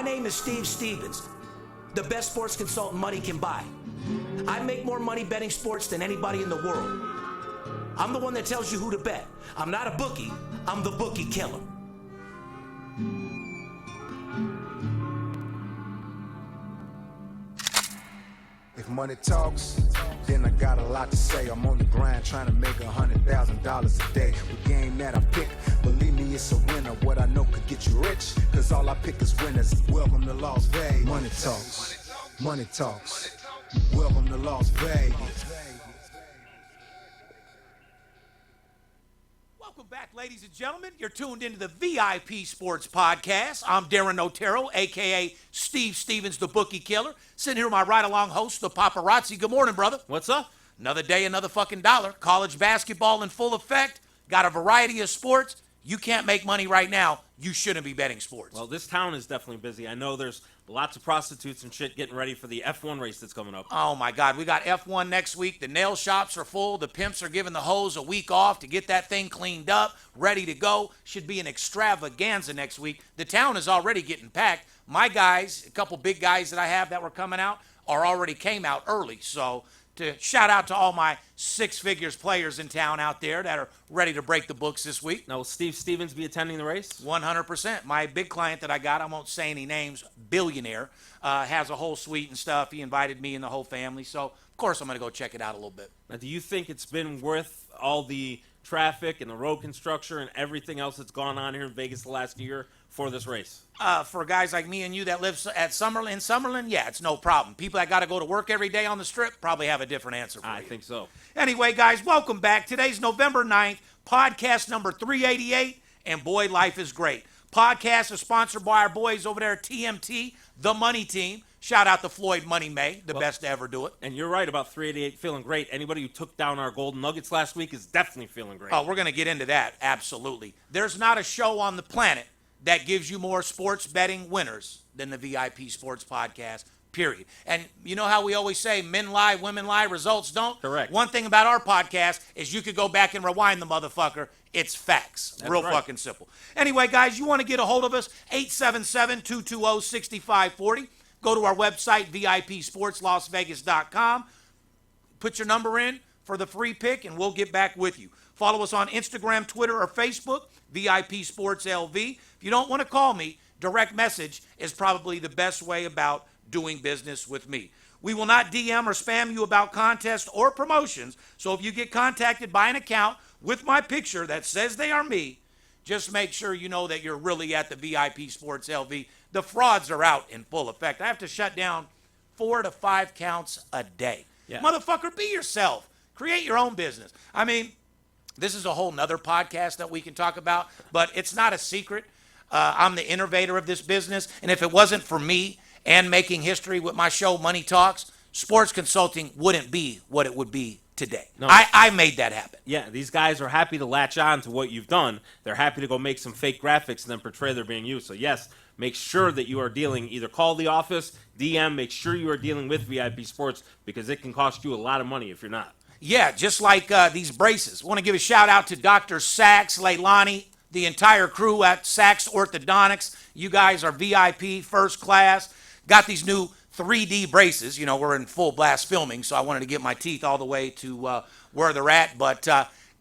My name is Steve Stevens, the best sports consultant money can buy. I make more money betting sports than anybody in the world. I'm the one that tells you who to bet. I'm not a bookie, I'm the bookie killer. If money talks, then I got a lot to say. I'm on the grind trying to make $100,000 a day. The game that I pick, believe me, it's a winner. What I know could get you rich, cause all I pick is winners. Welcome to Las Vegas. Money talks, money talks. Welcome to Las Vegas. Welcome back, ladies and gentlemen. You're tuned into the VIP Sports Podcast. I'm Darren Otero, a.k.a. Steve Stevens, the Bookie Killer. Sitting here with my ride-along host, the Paparazzi. Good morning, brother. What's up? Another day, another fucking dollar. College basketball in full effect. Got a variety of sports. You can't make money right now. You shouldn't be betting sports. Well, this town is definitely busy. I know there's lots of prostitutes and shit getting ready for the F1 race that's coming up. Oh, my God. We got F1 next week. The nail shops are full. The pimps are giving the hoes a week off to get that thing cleaned up, ready to go. Should be an extravaganza next week. The town is already getting packed. My guys, a couple big guys that I have that were coming out, already came out early. So to shout out to all my six figures players in town out there that are ready to break the books this week. Now, will Steve Stevens be attending the race? 100%. My big client that I got, I won't say any names, billionaire, has a whole suite and stuff. He invited me and the whole family. So, of course, I'm going to go check it out a little bit. Now, do you think it's been worth all the traffic and the road construction and everything else that's gone on here in Vegas the last year for this race? For guys like me and you that live at Summerlin, yeah, it's no problem. People that got to go to work every day on the Strip probably have a different answer for you. I think so. Anyway, guys, welcome back. Today's November 9th, podcast number 388, and boy, life is great. Podcast is sponsored by our boys over there at TMT, the Money Team. Shout out to Floyd Money May, the best to ever do it. And you're right about 388 feeling great. Anybody who took down our Golden Nuggets last week is definitely feeling great. Oh, we're going to get into that, absolutely. There's not a show on the planet that gives you more sports betting winners than the VIP Sports Podcast, period. And you know how we always say men lie, women lie, results don't? Correct. One thing about our podcast is you could go back and rewind the motherfucker. It's facts. That's real right. fucking simple. Anyway, guys, you want to get a hold of us, 877-220-6540. Go to our website, VIPSportsLasVegas.com. Put your number in for the free pick, and we'll get back with you. Follow us on Instagram, Twitter, or Facebook, VIP Sports LV. If you don't want to call me, direct message is probably the best way about doing business with me. We will not DM or spam you about contests or promotions, so if you get contacted by an account with my picture that says they are me, just make sure you know that you're really at the VIP Sports LV. The frauds are out in full effect. I have to shut down 4 to 5 counts a day. Yeah. Motherfucker, be yourself. Create your own business. I mean, this is a whole nother podcast that we can talk about, but it's not a secret. I'm the innovator of this business, and if it wasn't for me and making history with my show, Money Talks, sports consulting wouldn't be what it would be today. No. I made that happen. Yeah, these guys are happy to latch on to what you've done. They're happy to go make some fake graphics and then portray they're being used. So, yes, make sure that you are dealing, either call the office, DM, make sure you are dealing with VIP Sports because it can cost you a lot of money if you're not. Yeah, just like these braces. I want to give a shout out to Dr. Sachs, Leilani, the entire crew at Sachs Orthodontics. You guys are VIP, first class. Got these new 3D braces. You know, we're in full blast filming, so I wanted to get my teeth all the way to where they're at. But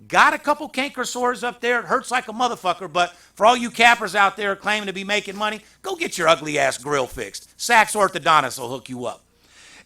got a couple canker sores up there. It hurts like a motherfucker. But for all you cappers out there claiming to be making money, go get your ugly ass grill fixed. Sachs Orthodontics will hook you up.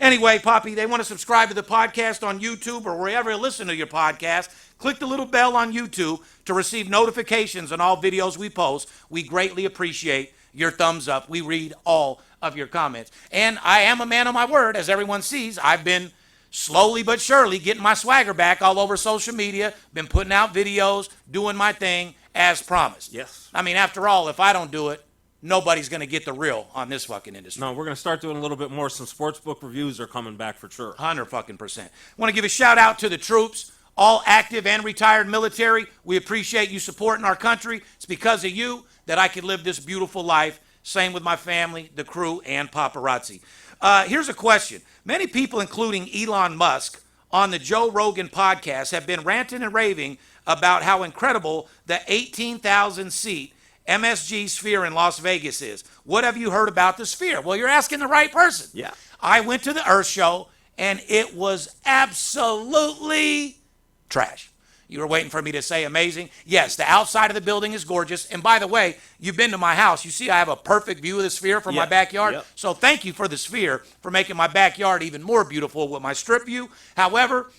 Anyway, Poppy, they want to subscribe to the podcast on YouTube or wherever you listen to your podcast. Click the little bell on YouTube to receive notifications on all videos we post. We greatly appreciate your thumbs up. We read all of your comments. And I am a man of my word. As everyone sees, I've been slowly but surely getting my swagger back all over social media, been putting out videos, doing my thing as promised. Yes. I mean, after all, if I don't do it, nobody's going to get the real on this fucking industry. No, we're going to start doing a little bit more. Some sportsbook reviews are coming back for sure. 100%. Want to give a shout out to the troops, all active and retired military. We appreciate you supporting our country. It's because of you that I can live this beautiful life. Same with my family, the crew, and paparazzi. Here's a question. Many people, including Elon Musk, on the Joe Rogan podcast have been ranting and raving about how incredible the 18,000-seat MSG Sphere in Las Vegas is. What have you heard about the Sphere? Well, you're asking the right person. Yeah. I went to the Earth Show, and it was absolutely trash. You were waiting for me to say amazing. Yes, the outside of the building is gorgeous. And by the way, you've been to my house. You see I have a perfect view of the Sphere from my backyard. Yep. So thank you for the Sphere for making my backyard even more beautiful with my strip view. However,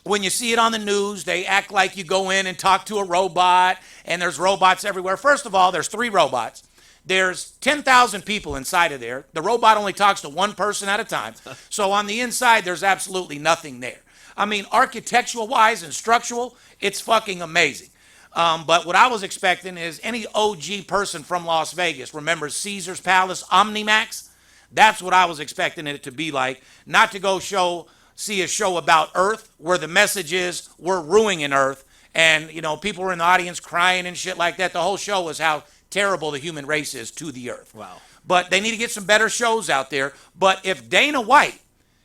when you see it on the news, they act like you go in and talk to a robot, and there's robots everywhere. First of all, there's 3 robots. There's 10,000 people inside of there. The robot only talks to one person at a time. So on the inside, there's absolutely nothing there. I mean, architectural-wise and structural, it's fucking amazing. But what I was expecting is any OG person from Las Vegas remembers Caesar's Palace Omnimax. That's what I was expecting it to be like. Not to go see a show about Earth where the message is we're ruining Earth. And, you know, people were in the audience crying and shit like that. The whole show was how terrible the human race is to the Earth. Wow. But they need to get some better shows out there. But if Dana White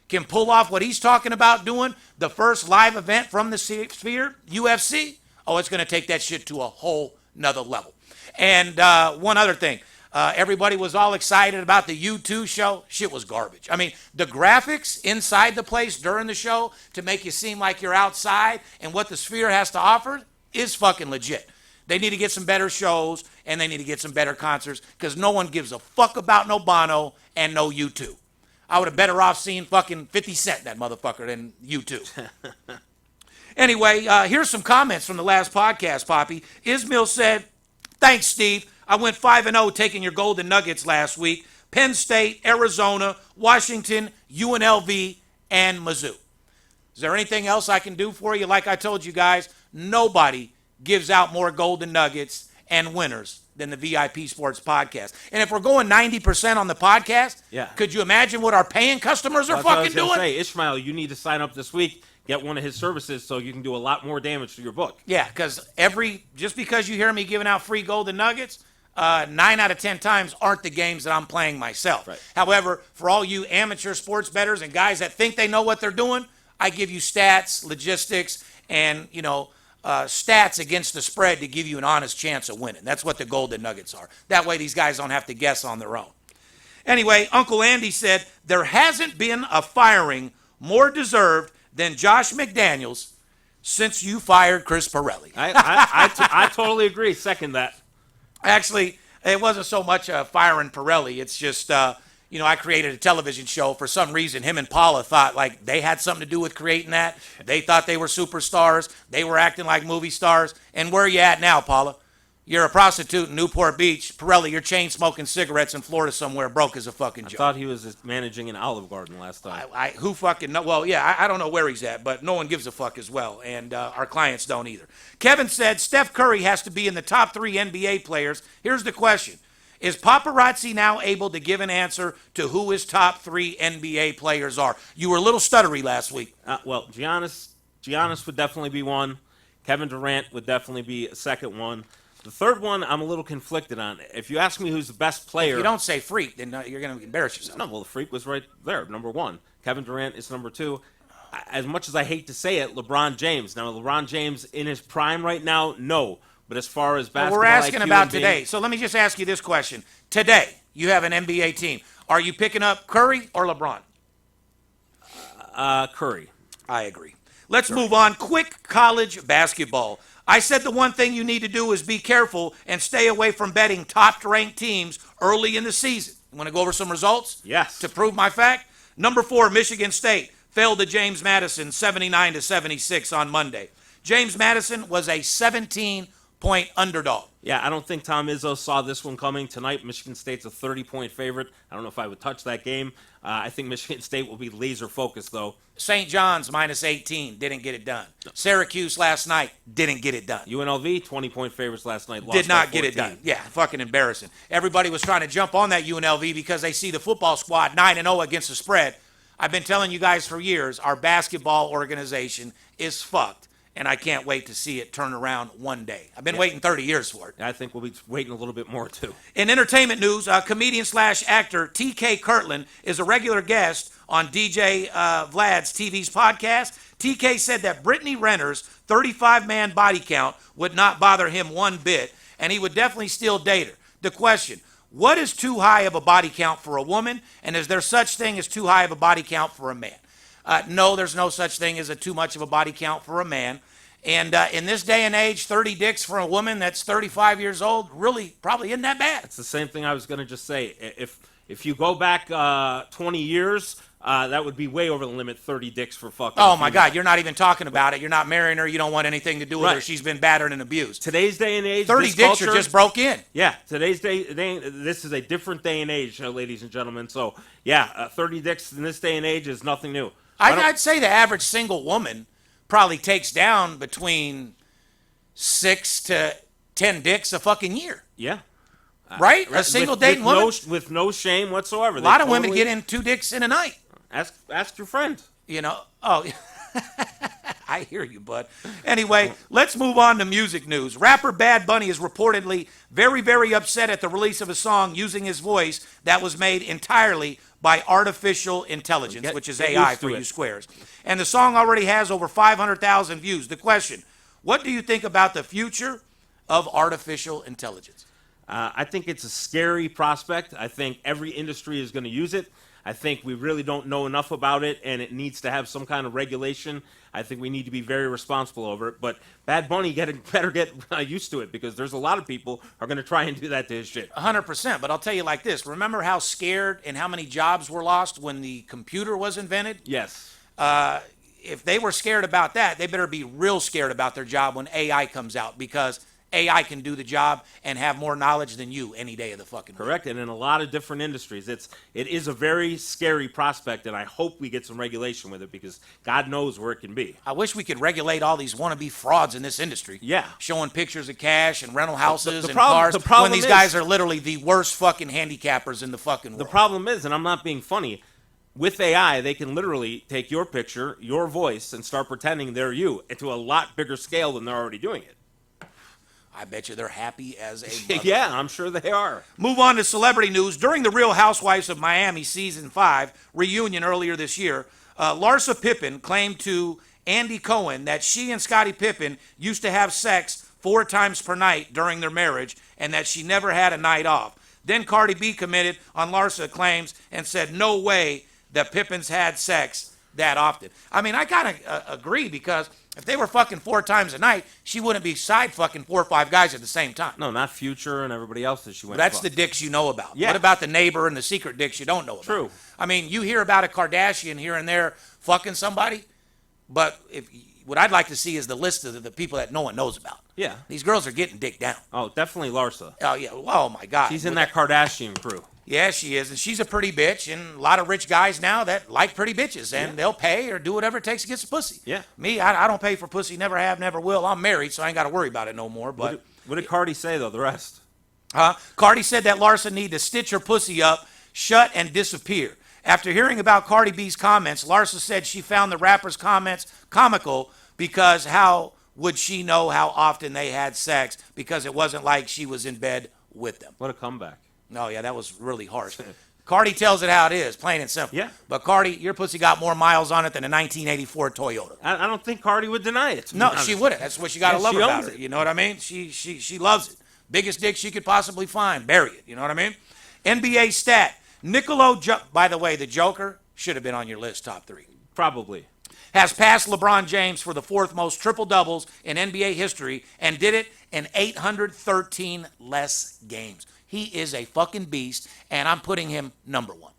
can pull off what he's talking about doing, the first live event from the Sphere, UFC, oh, it's going to take that shit to a whole nother level. And one other thing, everybody was all excited about the U2 show. Shit was garbage. I mean, the graphics inside the place during the show to make you seem like you're outside and what the Sphere has to offer is fucking legit. They need to get some better shows, and they need to get some better concerts, because no one gives a fuck about no Bono and no U2. I would have better off seen fucking 50 Cent, that motherfucker, than U2. Anyway, here's some comments from the last podcast, Poppy. Ismail said, thanks, Steve. I went 5-0 taking your Golden Nuggets last week. Penn State, Arizona, Washington, UNLV, and Mizzou. Is there anything else I can do for you? Like I told you guys, nobody gives out more Golden Nuggets and winners than the VIP Sports Podcast. And if we're going 90% on the podcast, could you imagine what our paying customers are fucking doing? Say, Ishmael, you need to sign up this week, get one of his services so you can do a lot more damage to your book. Yeah, because just because you hear me giving out free Golden Nuggets, 9 out of 10 times aren't the games that I'm playing myself. Right. However, for all you amateur sports bettors and guys that think they know what they're doing, I give you stats, logistics, and, stats against the spread to give you an honest chance of winning. That's what the Golden Nuggets are. That way these guys don't have to guess on their own. Anyway, Uncle Andy said, there hasn't been a firing more deserved than Josh McDaniels since you fired Chris Pirelli. I totally agree. Second that. Actually, it wasn't so much firing Pirelli. It's just, I created a television show. For some reason, him and Paula thought like they had something to do with creating that. They thought they were superstars. They were acting like movie stars. And where are you at now, Paula? You're a prostitute in Newport Beach. Pirelli, you're chain smoking cigarettes in Florida somewhere, broke as a fucking joke. I thought he was managing an Olive Garden last time. Who fucking know? Well, yeah, I don't know where he's at, but no one gives a fuck as well, and our clients don't either. Kevin said Steph Curry has to be in the top 3 NBA players. Here's the question. Is paparazzi now able to give an answer to who his top 3 NBA players are? You were a little stuttery last week. Well, Giannis would definitely be one. Kevin Durant would definitely be a second one. The third one, I'm a little conflicted on. If you ask me who's the best player... If you don't say Freak, then you're going to embarrass yourself. No, well, the Freak was right there, number 1. Kevin Durant is number 2. As much as I hate to say it, LeBron James. Now, LeBron James in his prime right now, no. But as far as basketball, we're asking IQ about today. So let me just ask you this question. Today, you have an NBA team. Are you picking up Curry or LeBron? Curry. I agree. Let's move on. Quick college basketball. I said the one thing you need to do is be careful and stay away from betting top-ranked teams early in the season. You want to go over some results? Yes. To prove my fact? Number 4, Michigan State fell to James Madison 79-76 on Monday. James Madison was a 17-point underdog. Yeah, I don't think Tom Izzo saw this one coming. Tonight, Michigan State's a 30-point favorite. I don't know if I would touch that game. I think Michigan State will be laser-focused, though. St. John's minus 18, didn't get it done. No. Syracuse last night, didn't get it done. UNLV, 20-point favorites last night. Did not get it done. Yeah, fucking embarrassing. Everybody was trying to jump on that UNLV because they see the football squad 9-0 against the spread. I've been telling you guys for years, our basketball organization is fucked. And I can't wait to see it turn around one day. I've been waiting 30 years for it. I think we'll be waiting a little bit more, too. In entertainment news, comedian/actor TK Kirtland is a regular guest on DJ Vlad's TV's podcast. TK said that Brittany Renner's 35-man body count would not bother him one bit, and he would definitely still date her. The question, what is too high of a body count for a woman, and is there such thing as too high of a body count for a man? No, there's no such thing as too much of a body count for a man. And in this day and age, 30 dicks for a woman that's 35 years old really probably isn't that bad. It's the same thing I was going to just say. If you go back 20 years, that would be way over the limit, 30 dicks for fucking. Oh, my God, you're not even talking about it. You're not marrying her. You don't want anything to do with her. Right. She's been battered and abused. Today's day and age, 30 this dicks culture, are just broke in. Yeah, today's this is a different day and age, ladies and gentlemen. So, yeah, 30 dicks in this day and age is nothing new. I'd say the average single woman probably takes down between 6 to 10 dicks a fucking year. Yeah. Right? A single dating woman? With no shame whatsoever. A lot of women get in 2 dicks in a night. Ask your friend. You know? Oh, I hear you, bud. Anyway, let's move on to music news. Rapper Bad Bunny is reportedly very, very upset at the release of a song using his voice that was made entirely by artificial intelligence, which is AI for you squares. And the song already has over 500,000 views. The question, what do you think about the future of artificial intelligence? I think it's a scary prospect. I think every industry is going to use it. I think we really don't know enough about it, and it needs to have some kind of regulation. I think we need to be very responsible over it. But Bad Bunny better get used to it, because there's a lot of people who are going to try and do that to his shit. 100%. But I'll tell you like this. Remember how scared and how many jobs were lost when the computer was invented? Yes. If they were scared about that, they better be real scared about their job when AI comes out, because AI can do the job and have more knowledge than you any day of the fucking week. Correct, and in a lot of different industries. It is a very scary prospect, and I hope we get some regulation with it, because God knows where it can be. I wish we could regulate all these wannabe frauds in this industry. Yeah. Showing pictures of cash and rental houses and problem cars when these is, guys are literally the worst fucking handicappers in the fucking world. The problem is, and I'm not being funny, with AI, they can literally take your picture, your voice, and start pretending they're you to a lot bigger scale than they're already doing it. I bet you they're happy as a mother. Yeah, I'm sure they are. Move on to celebrity news. During the Real Housewives of Miami Season 5 reunion earlier this year, Larsa Pippin claimed to Andy Cohen that she and Scottie Pippen used to have sex 4 times per night during their marriage, and that she never had a night off. Then Cardi B commented on Larsa claims and said no way that Pippins had sex that often. I mean, I kind of agree, because if they were fucking 4 times a night, she wouldn't be side fucking 4 or 5 guys at the same time. No, not Future and everybody else that she went. That's the dicks you know about. Yeah. What about the neighbor and the secret dicks you don't know about? True. I mean, you hear about a Kardashian here and there fucking somebody, but what I'd like to see is the list of the people that no one knows about. Yeah. These girls are getting dick down. Oh, definitely Larsa. Oh, yeah. Oh, my God. She's in that Kardashian crew. Yeah, she is, and she's a pretty bitch, and a lot of rich guys now that like pretty bitches, and they'll pay or do whatever it takes to get some pussy. Yeah. Me, I don't pay for pussy, never have, never will. I'm married, so I ain't got to worry about it no more. But What did Cardi say, though, the rest? Cardi said that Larsa need to stitch her pussy up, shut, and disappear. After hearing about Cardi B's comments, Larsa said she found the rapper's comments comical, because how would she know how often they had sex, because it wasn't like she was in bed with them. What a comeback. Oh, yeah, that was really harsh. Cardi tells it how it is, plain and simple. Yeah. But Cardi, your pussy got more miles on it than a 1984 Toyota. I don't think Cardi would deny it. No, she wouldn't. That's what you got to love she about owns her. it. You know what I mean? She loves it. Biggest dick she could possibly find. Bury it. You know what I mean? NBA stat. By the way, the Joker should have been on your list, top 3. Probably. Has passed LeBron James for the 4th most triple-doubles in NBA history, and did it in 813 less games. He is a fucking beast, and I'm putting him number 1.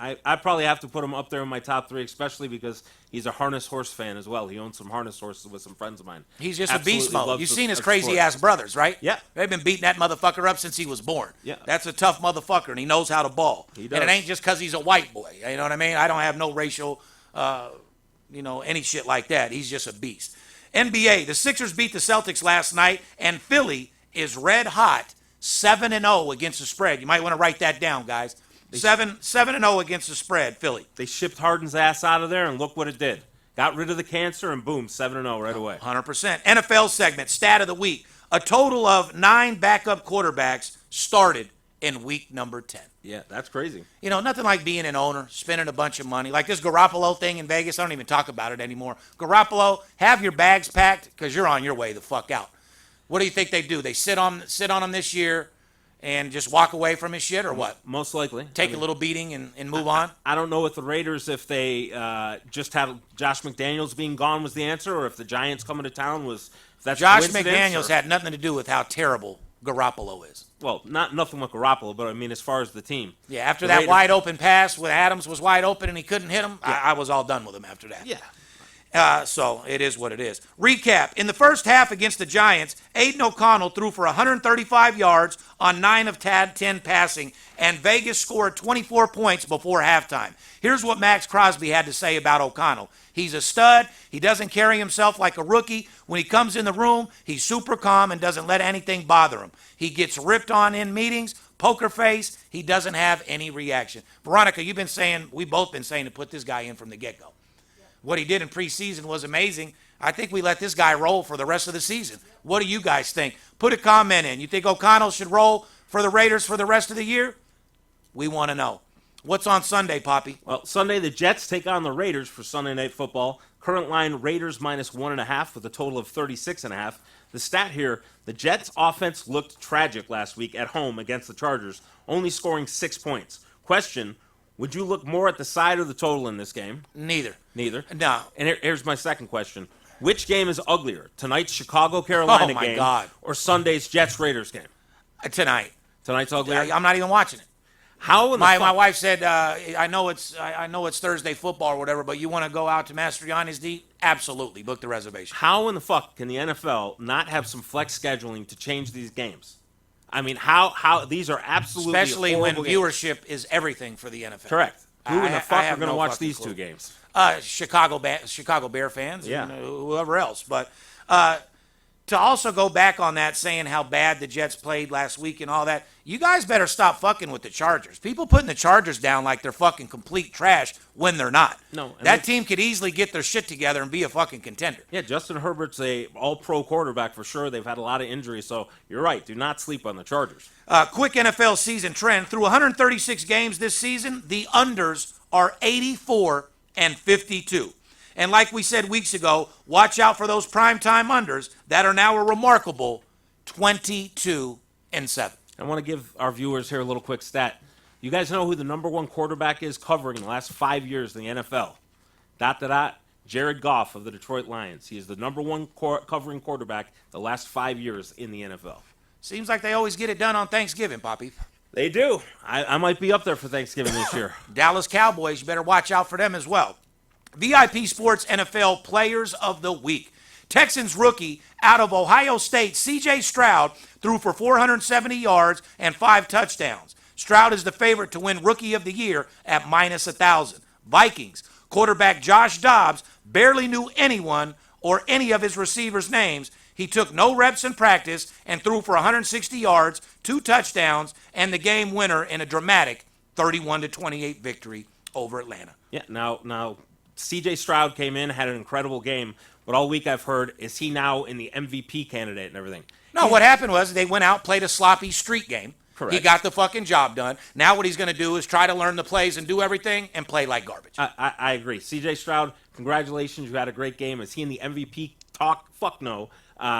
I probably have to put him up there in my top 3, especially because he's a harness horse fan as well. He owns some harness horses with some friends of mine. He's just Absolutely a beast mode. loves You've the seen his sport. crazy-ass brothers, right? Yeah. They've been beating that motherfucker up since he was born. Yeah. That's a tough motherfucker, and he knows how to ball. He does. And it ain't just because he's a white boy. You know what I mean? I don't have no racial, any shit like that. He's just a beast. NBA, the Sixers beat the Celtics last night, and Philly is red hot, 7-0 against the spread. You might want to write that down, guys. 7-0 against the spread, Philly. They shipped Harden's ass out of there, and look what it did. Got rid of the cancer, and boom, 7-0 right away. 100%. NFL segment, stat of the week. A total of 9 backup quarterbacks started in week number 10. Yeah, that's crazy. You know, nothing like being an owner, spending a bunch of money. Like this Garoppolo thing in Vegas, I don't even talk about it anymore. Garoppolo, have your bags packed, because you're on your way the fuck out. What do you think they do? They sit on him this year and just walk away from his shit, or what? Most likely. Take a little beating and move on? I don't know with the Raiders if they just had Josh McDaniels being gone was the answer, or if the Giants coming to town was. If that's Josh coincidence, McDaniels had nothing to do with how terrible Garoppolo is. Well, nothing with Garoppolo, but I mean as far as the team. Yeah, after the that Raiders, wide open pass when Adams was wide open and he couldn't hit him, I was all done with him after that. Yeah. So it is what it is. Recap. In the first half against the Giants, Aiden O'Connell threw for 135 yards on 9 of 10 passing, and Vegas scored 24 points before halftime. Here's what Max Crosby had to say about O'Connell. He's a stud. He doesn't carry himself like a rookie. When he comes in the room, he's super calm and doesn't let anything bother him. He gets ripped on in meetings, poker face. He doesn't have any reaction. Veronica, we've both been saying to put this guy in from the get-go. What he did in preseason was amazing. I think we let this guy roll for the rest of the season. What do you guys think? Put a comment in. You think O'Connell should roll for the Raiders for the rest of the year? We want to know. What's on Sunday, Poppy? Well, Sunday the Jets take on the Raiders for Sunday Night Football. Current line Raiders minus 1.5 with a total of 36.5. The stat here, the Jets offense looked tragic last week at home against the Chargers, only scoring 6 points. Question, would you look more at the side or the total in this game? Neither. No. And here's my second question. Which game is uglier, tonight's Chicago-Carolina game God. or Sunday's Jets-Raiders game? Tonight. Tonight's uglier? I'm not even watching it. How in the my wife said, I know it's Thursday football or whatever, but you want to go out to Mastriani's D? Absolutely. Book the reservation. How in the fuck can the NFL not have some flex scheduling to change these games? I mean, how these are absolutely especially when horrible games. Viewership is everything for the NFL. Correct. Who in the fuck are going to watch fucking these clue. 2 games? Chicago Bear fans, Yeah. and whoever else. But to also go back on that, saying how bad the Jets played last week and all that, you guys better stop fucking with the Chargers. People putting the Chargers down like they're fucking complete trash when they're not. No, that team could easily get their shit together and be a fucking contender. Yeah, Justin Herbert's a all-pro quarterback for sure. They've had a lot of injuries, so you're right. Do not sleep on the Chargers. Quick NFL season trend. Through 136 games this season, the unders are 84 and 52. And like we said weeks ago, watch out for those primetime unders that are now a remarkable 22 and 7. I want to give our viewers here a little quick stat. You guys know who the number 1 quarterback is covering in the last 5 years in the NFL? ... Jared Goff of the Detroit Lions. He is the number 1 covering quarterback the last 5 years in the NFL. Seems like they always get it done on Thanksgiving, Poppy. They do. I might be up there for Thanksgiving this year. Dallas Cowboys, you better watch out for them as well. VIP Sports NFL Players of the Week. Texans rookie out of Ohio State, C.J. Stroud, threw for 470 yards and 5 touchdowns. Stroud is the favorite to win Rookie of the Year at minus 1,000. Vikings quarterback Josh Dobbs barely knew anyone or any of his receivers' names. He took no reps in practice and threw for 160 yards, 2 touchdowns, and the game winner in a dramatic 31-28 victory over Atlanta. Yeah, now C.J. Stroud came in, had an incredible game, but all week I've heard, is he now in the MVP candidate and everything? No, what happened was they went out, played a sloppy street game. Correct. He got the fucking job done. Now what he's going to do is try to learn the plays and do everything and play like garbage. I agree. C.J. Stroud, congratulations. You had a great game. Is he in the MVP talk? Fuck no.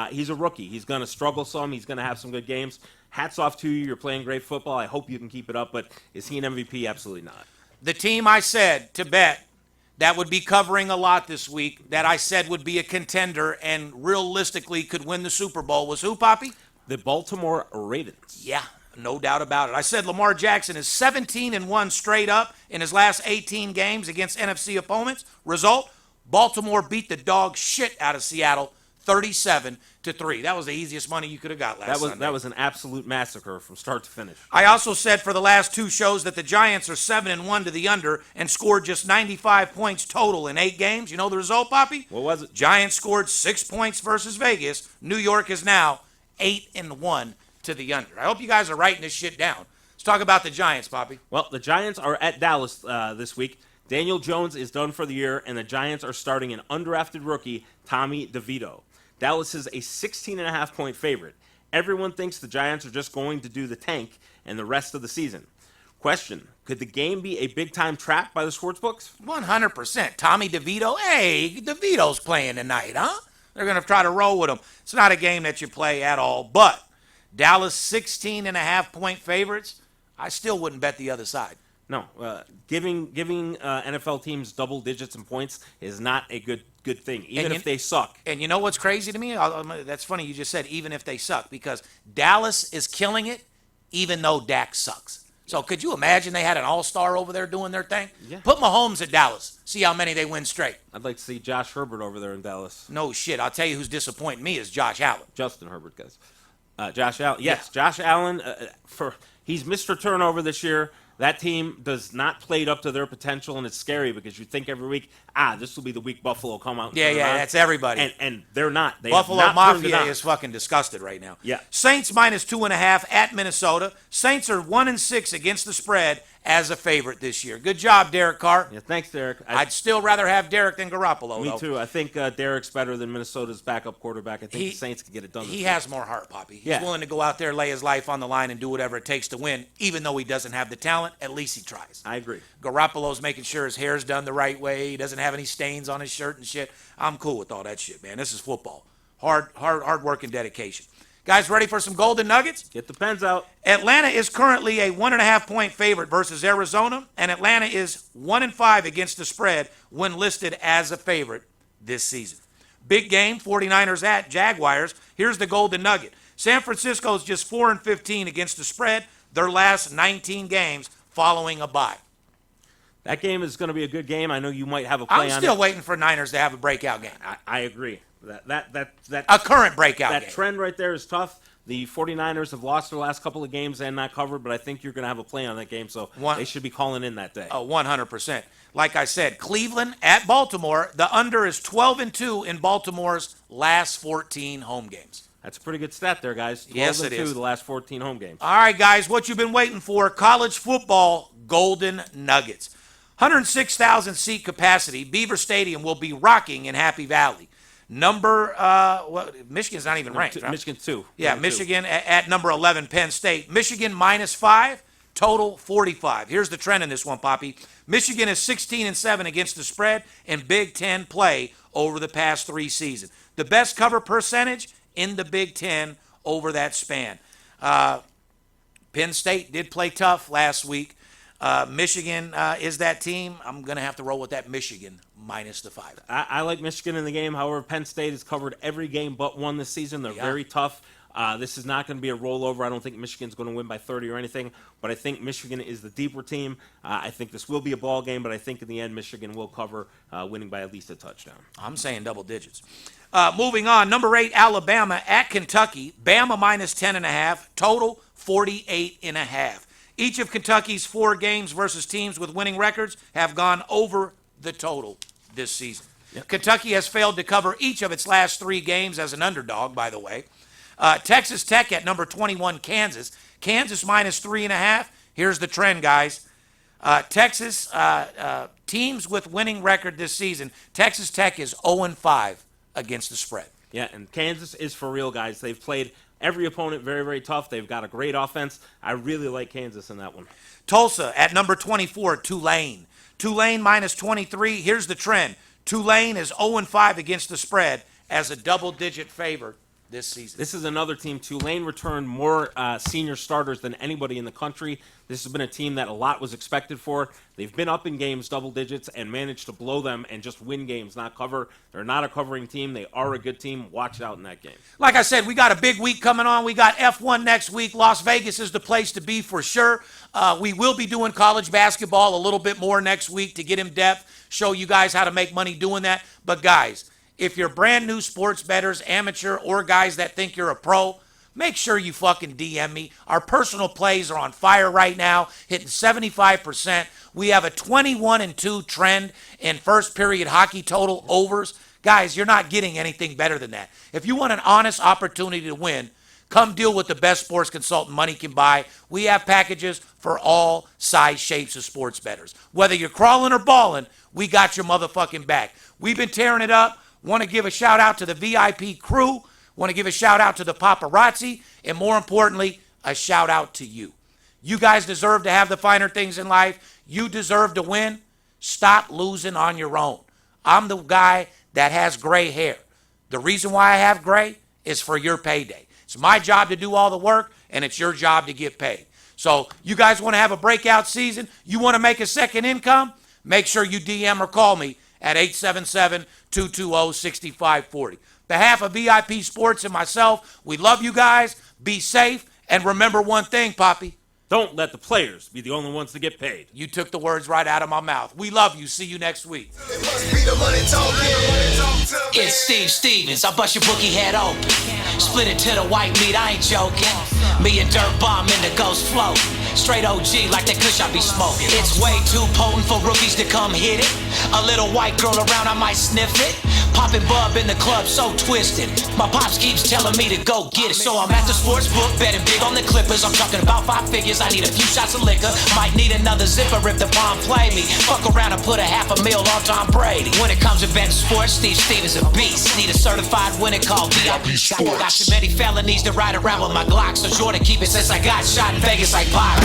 He's a rookie. He's going to struggle some. He's going to have some good games. Hats off to you. You're playing great football. I hope you can keep it up, but is he an MVP? Absolutely not. The team I said to bet that would be covering a lot this week, that I said would be a contender and realistically could win the Super Bowl was who, Poppy? The Baltimore Ravens. Yeah, no doubt about it. I said Lamar Jackson is 17-1 straight up in his last 18 games against NFC opponents. Result, Baltimore beat the dog shit out of Seattle 37-3. That was the easiest money you could have got last Sunday. That was an absolute massacre from start to finish. I also said for the last 2 shows that the Giants are 7-1 to the under and scored just 95 points total in 8 games. You know the result, Poppy? What was it? Giants scored 6 points versus Vegas. New York is now 8-1 to the under. I hope you guys are writing this shit down. Let's talk about the Giants, Poppy. Well, the Giants are at Dallas this week. Daniel Jones is done for the year, and the Giants are starting an undrafted rookie, Tommy DeVito. Dallas is a 16.5-point favorite. Everyone thinks the Giants are just going to do the tank and the rest of the season. Question, could the game be a big-time trap by the sportsbooks? 100%. Tommy DeVito. Hey, DeVito's playing tonight, huh? They're going to try to roll with them. It's not a game that you play at all. But Dallas 16.5-point favorites, I still wouldn't bet the other side. No, giving NFL teams double digits in points is not a good thing, even if they suck. And you know what's crazy to me? That's funny you just said even if they suck, because Dallas is killing it even though Dak sucks. So could you imagine they had an all-star over there doing their thing? Yeah. Put Mahomes at Dallas. See how many they win straight. I'd like to see Josh Herbert over there in Dallas. No shit. I'll tell you who's disappointing me is Josh Allen. Justin Herbert, guys. Josh Allen. Yes, Yeah. Josh Allen. He's Mr. Turnover this year. That team does not play up to their potential, and it's scary because you think every week, this will be the week Buffalo come out. And Yeah, turn it on. that's everybody. And they're not. They Buffalo have not turned it Mafia on. is fucking disgusted right now. Yeah. Saints -2.5 at Minnesota. Saints are 1-6 against the spread as a favorite this year. Good job, Derek Carr. Yeah, thanks, Derek. I'd still rather have Derek than Garoppolo. Me though. too. I think Derek's better than Minnesota's backup quarterback. I think the Saints can get it done. He has more heart, Poppy. He's Yeah. willing to go out there, lay his life on the line, and do whatever it takes to win. Even though he doesn't have the talent, at least he tries. I agree. Garoppolo's making sure his hair's done the right way. He doesn't have any stains on his shirt and shit. I'm cool with all that shit, man. This is football. Hard work and dedication. Guys, ready for some golden nuggets? Get the pens out. Atlanta is currently a 1.5-point favorite versus Arizona, and Atlanta is 1-5 against the spread when listed as a favorite this season. Big game, 49ers at Jaguars. Here's the golden nugget. San Francisco is just 4-15 against the spread their last 19 games following a bye. That game is going to be a good game. I know you might have a play on it. I'm still waiting for Niners to have a breakout game. I agree. That A current breakout that game. trend right there is tough. The 49ers have lost their last couple of games and not covered, but I think you're going to have a play on that game, so they should be calling in that day. 100%. Like I said, Cleveland at Baltimore, the under is 12-2 in Baltimore's last 14 home games. That's a pretty good stat there, guys. 12 Yes, and it 2 is. the last 14 home games. All right, guys, what you've been waiting for, college football golden nuggets. 106,000 seat capacity. Beaver Stadium will be rocking in Happy Valley. Michigan's not even ranked. Right? Michigan 2. Yeah, Number Michigan at number 11, Penn State. Michigan -5, total 45. Here's the trend in this one, Poppy. Michigan is 16-7 against the spread in Big Ten play over the past 3 seasons. The best cover percentage in the Big Ten over that span. Penn State did play tough last week. Michigan is that team. I'm going to have to roll with that Michigan -5. I like Michigan in the game. However, Penn State has covered every game but one this season. They're very tough. This is not going to be a rollover. I don't think Michigan's going to win by 30 or anything, but I think Michigan is the deeper team. I think this will be a ball game, but I think in the end Michigan will cover, winning by at least a touchdown. I'm saying double digits. Moving on, number 8, Alabama at Kentucky. Bama -10.5, total 48.5. Each of Kentucky's 4 games versus teams with winning records have gone over the total this season. Yep. Kentucky has failed to cover each of its last 3 games as an underdog, by the way. Texas Tech at number 21, Kansas. Kansas -3.5. Here's the trend, guys. Texas, teams with winning record this season, Texas Tech is 0-5 against the spread. Yeah, and Kansas is for real, guys. They've played every opponent very, very tough. They've got a great offense. I really like Kansas in that one. Tulsa at number 24, Tulane. Tulane -23. Here's the trend. Tulane is 0-5 against the spread as a double-digit favorite this season. This is another team. Tulane returned more senior starters than anybody in the country. This has been a team that a lot was expected for. They've been up in games double digits and managed to blow them and just win games, not cover. They're not a covering team. They are a good team. Watch out in that game. Like I said, we got a big week coming on. We got F1 next week. Las Vegas is the place to be for sure. We will be doing college basketball a little bit more next week to get in depth, show you guys how to make money doing that. But guys, if you're brand new sports bettors, amateur, or guys that think you're a pro, make sure you fucking DM me. Our personal plays are on fire right now, hitting 75%. We have a 21-2 trend in first period hockey total overs. Guys, you're not getting anything better than that. If you want an honest opportunity to win, come deal with the best sports consultant money can buy. We have packages for all size shapes of sports bettors. Whether you're crawling or balling, we got your motherfucking back. We've been tearing it up. Want to give a shout out to the VIP crew. Want to give a shout out to the paparazzi. And more importantly, a shout out to you. You guys deserve to have the finer things in life. You deserve to win. Stop losing on your own. I'm the guy that has gray hair. The reason why I have gray is for your payday. It's my job to do all the work, and it's your job to get paid. So you guys want to have a breakout season? You want to make a second income? Make sure you DM or call me at 877-220-6540. Behalf of VIP Sports and myself, we love you guys. Be safe. And remember one thing, Poppy. Don't let the players be the only ones to get paid. You took the words right out of my mouth. We love you. See you next week. It's Steve Stevens. I bust your bookie head open. Split it to the white meat. I ain't joking. Me and Dirt Bomb in the ghost float. Straight OG like that kush I be smoking. It's way too potent for rookies to come hit it. A little white girl around, I might sniff it. Poppin' bub in the club, so twisted. My pops keeps telling me to go get it. So I'm at the sports book, betting big on the Clippers. I'm talking about 5 figures. I need a few shots of liquor. Might need another zipper if the bomb play me. Fuck around and put $500,000 on Tom Brady. When it comes to betting sports, Steve Stevens a beast. Need a certified winner called VIP Sports. Got too many felonies to ride around with my Glock, so Jordan keep it since I got shot in Vegas like Pac.